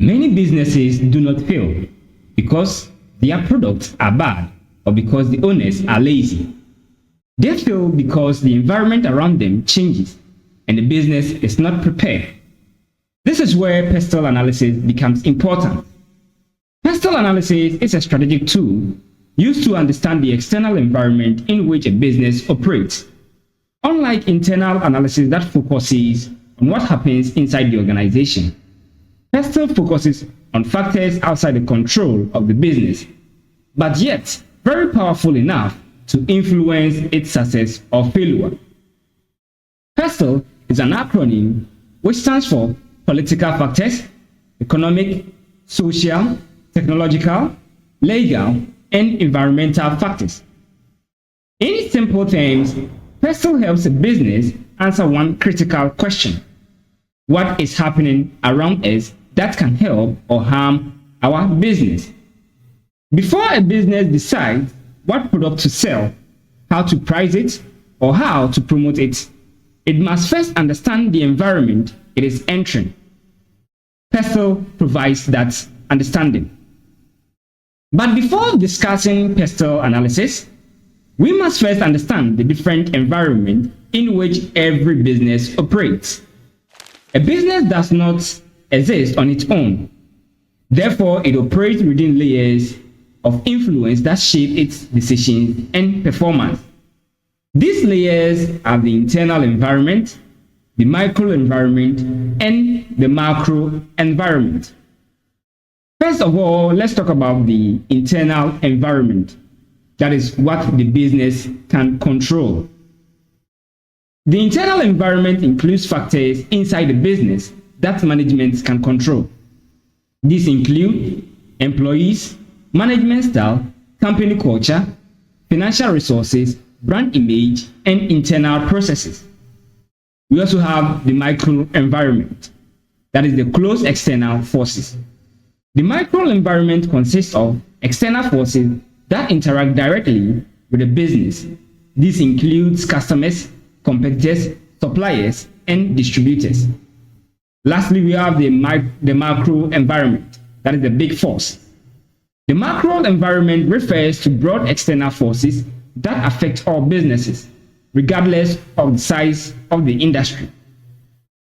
Many businesses do not fail because their products are bad or because the owners are lazy. They fail because the environment around them changes and the business is not prepared. This is where PESTLE analysis becomes important. PESTLE analysis is a strategic tool used to understand the external environment in which a business operates. Unlike internal analysis that focuses on what happens inside the organization, PESTLE focuses on factors outside the control of the business, but yet very powerful enough to influence its success or failure. PESTLE is an acronym which stands for Political Factors, Economic, Social, Technological, Legal, and Environmental Factors. In simple terms, PESTLE helps a business answer one critical question: what is happening around us that can help or harm our business? Before a business decides what product to sell, how to price it, or how to promote it, it must first understand the environment it is entering. PESTLE provides that understanding. But before discussing PESTLE analysis, we must first understand the different environment in which every business operates. A business does not exist on its own. Therefore, it operates within layers of influence that shape its decisions and performance. These layers are the internal environment, the microenvironment, and the macro environment. First of all, let's talk about the internal environment. That is what the business can control. The internal environment includes factors inside the business that management can control. These include employees, management style, company culture, financial resources, brand image, and internal processes. We also have the microenvironment, that is the close external forces. The microenvironment consists of external forces that interact directly with the business. This includes customers, competitors, suppliers, and distributors. Lastly, we have the macro environment, that is the big force. The macro environment refers to broad external forces that affect all businesses, regardless of the size of the industry.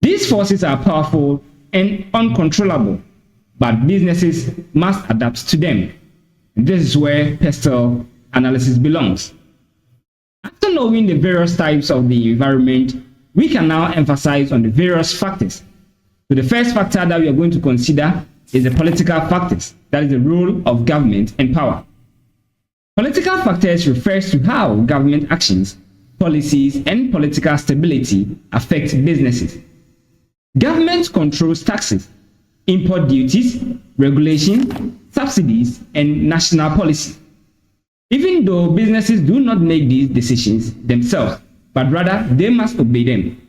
These forces are powerful and uncontrollable, but businesses must adapt to them. This is where PESTLE analysis belongs. After knowing the various types of the environment, we can now emphasize on the various factors. So the first factor that we are going to consider is the political factors, that is the role of government and power. Political factors refers to how government actions, policies, and political stability affect businesses. Government controls taxes, import duties, regulation, subsidies, and national policy. Even though businesses do not make these decisions themselves, but rather they must obey them.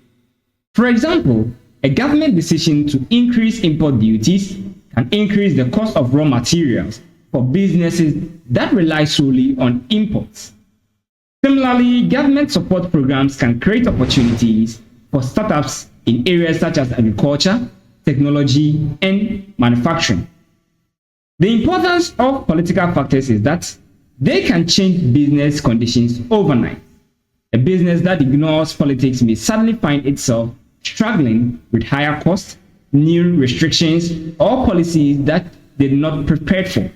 For example, a government decision to increase import duties can increase the cost of raw materials for businesses that rely solely on imports. Similarly, government support programs can create opportunities for startups in areas such as agriculture, technology, and manufacturing. The importance of political factors is that they can change business conditions overnight. A business that ignores politics may suddenly find itself struggling with higher costs, new restrictions, or policies that they did not prepare for.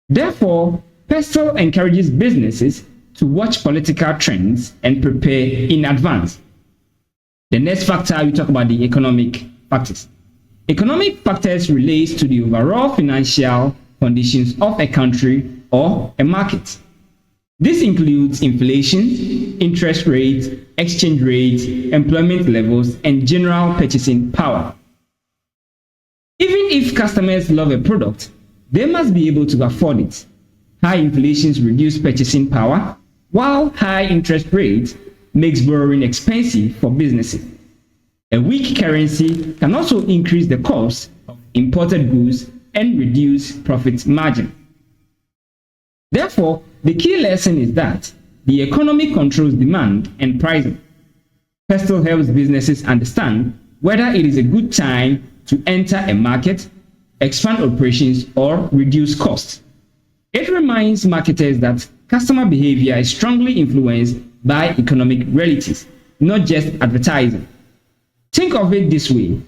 Therefore, PESTLE encourages businesses to watch political trends and prepare in advance. The next factor, we talk about the economic factors. Economic factors relate to the overall financial conditions of a country or a market. This includes inflation, interest rates, exchange rates, employment levels, and general purchasing power. Even if customers love a product, they must be able to afford it. High inflation reduces purchasing power, while high interest rates makes borrowing expensive for businesses. A weak currency can also increase the cost of imported goods and reduce profit margin. Therefore, the key lesson is that the economy controls demand and pricing. PESTLE helps businesses understand whether it is a good time to enter a market, expand operations, or reduce costs. It reminds marketers that customer behavior is strongly influenced by economic realities, not just advertising. Think of it this way: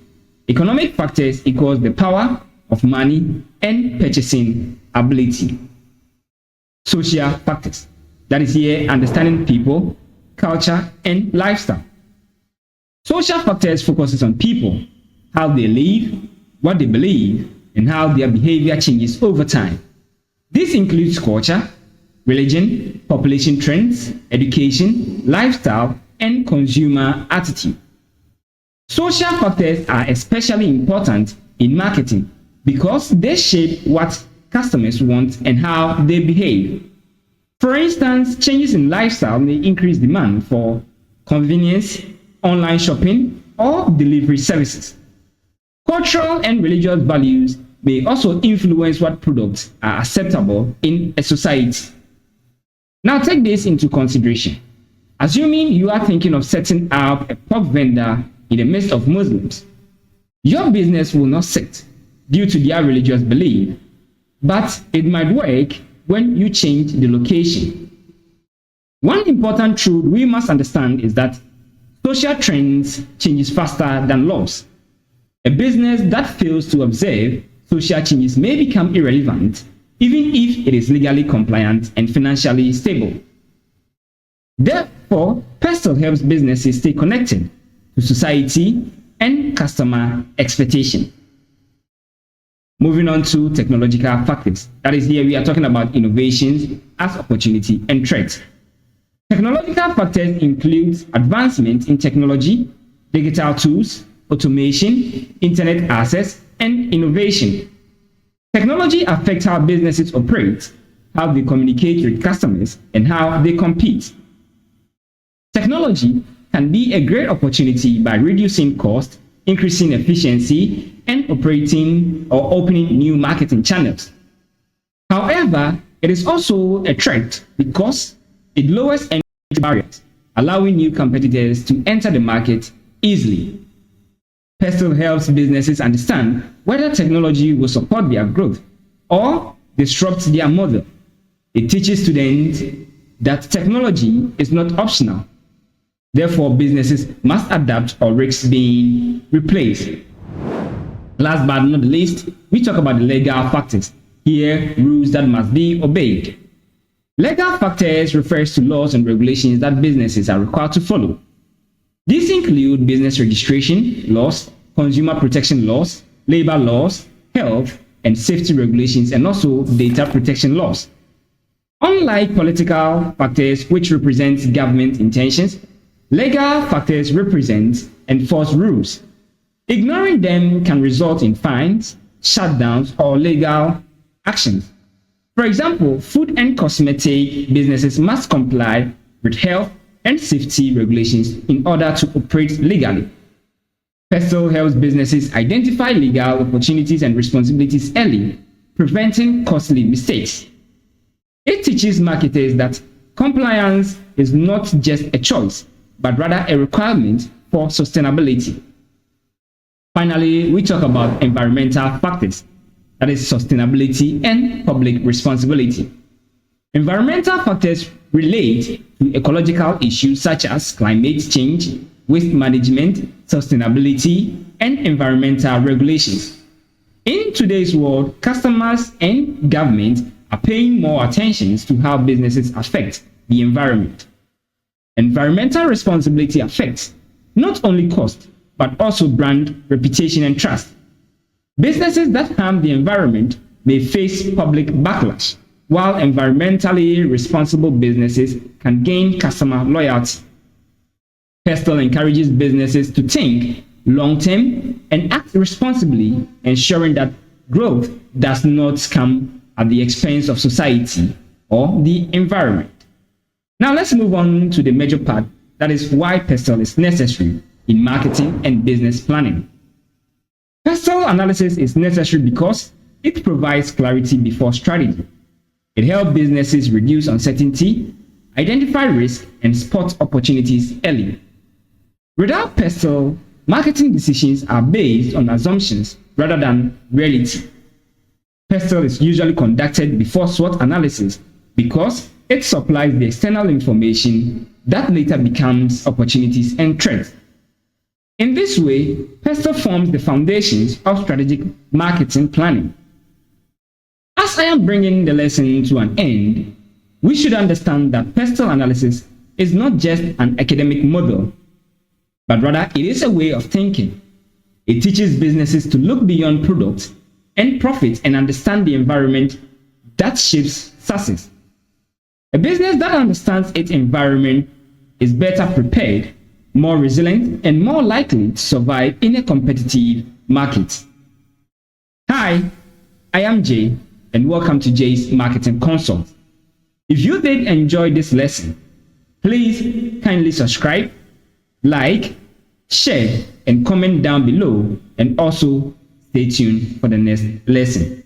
economic factors equals the power of money and purchasing ability. Social factors, that is here understanding people, culture, and lifestyle. Social factors focuses on people, how they live, what they believe, and how their behavior changes over time. This includes culture, religion, population trends, education, lifestyle, and consumer attitude. Social factors are especially important in marketing because they shape what customers want and how they behave. For instance, changes in lifestyle may increase demand for convenience, online shopping, or delivery services. Cultural and religious values may also influence what products are acceptable in a society. Now take this into consideration. Assuming you are thinking of setting up a pork vendor in the midst of Muslims, your business will not sit due to their religious belief, but it might work when you change the location. One important truth we must understand is that social trends changes faster than laws. A business that fails to observe social changes may become irrelevant even if it is legally compliant and financially stable. Therefore, PESTLE helps businesses stay connected to society and customer expectation. Moving on to technological factors. That is, here we are talking about innovations as opportunity and threat. Technological factors include advancement in technology, digital tools, automation, internet access, and innovation. Technology affects how businesses operate, how they communicate with customers, and how they compete. Technology can be a great opportunity by reducing cost, increasing efficiency, and operating or opening new marketing channels. However, it is also a threat because it lowers entry barriers, allowing new competitors to enter the market easily. PESTLE helps businesses understand whether technology will support their growth or disrupt their model. It teaches students that technology is not optional. Therefore, businesses must adapt or risk being replaced. Last but not least, we talk about the legal factors. Here, rules that must be obeyed. Legal factors refers to laws and regulations that businesses are required to follow. These include business registration laws, consumer protection laws, labor laws, health and safety regulations, and also data protection laws. Unlike political factors, which represent government intentions, legal factors represent enforced rules. Ignoring them can result in fines, shutdowns, or legal actions. For example, food and cosmetic businesses must comply with health and safety regulations in order to operate legally. PESTLE helps businesses identify legal opportunities and responsibilities early, preventing costly mistakes. It teaches marketers that compliance is not just a choice, but rather a requirement for sustainability. Finally, we talk about environmental factors, that is sustainability and public responsibility. Environmental factors relate to ecological issues such as climate change, waste management, sustainability, and environmental regulations. In today's world, customers and government are paying more attention to how businesses affect the environment. Environmental responsibility affects not only cost, but also brand, reputation, and trust. Businesses that harm the environment may face public backlash, while environmentally responsible businesses can gain customer loyalty. PESTLE encourages businesses to think long-term and act responsibly, ensuring that growth does not come at the expense of society or the environment. Now let's move on to the major part, that is why PESTLE is necessary in marketing and business planning. PESTLE analysis is necessary because it provides clarity before strategy. It helps businesses reduce uncertainty, identify risk, and spot opportunities early. Without PESTLE, marketing decisions are based on assumptions rather than reality. PESTLE is usually conducted before SWOT analysis because it supplies the external information that later becomes opportunities and threats. In this way, PESTLE forms the foundations of strategic marketing planning. As I am bringing the lesson to an end, we should understand that PESTLE analysis is not just an academic model, but rather it is a way of thinking. It teaches businesses to look beyond products and profits and understand the environment that shapes success. A business that understands its environment is better prepared, more resilient, and more likely to survive in a competitive market. Hi, I am Jay, and welcome to Jay's Marketing Consult. If you did enjoy this lesson, please kindly subscribe, like, share, and comment down below, and also stay tuned for the next lesson.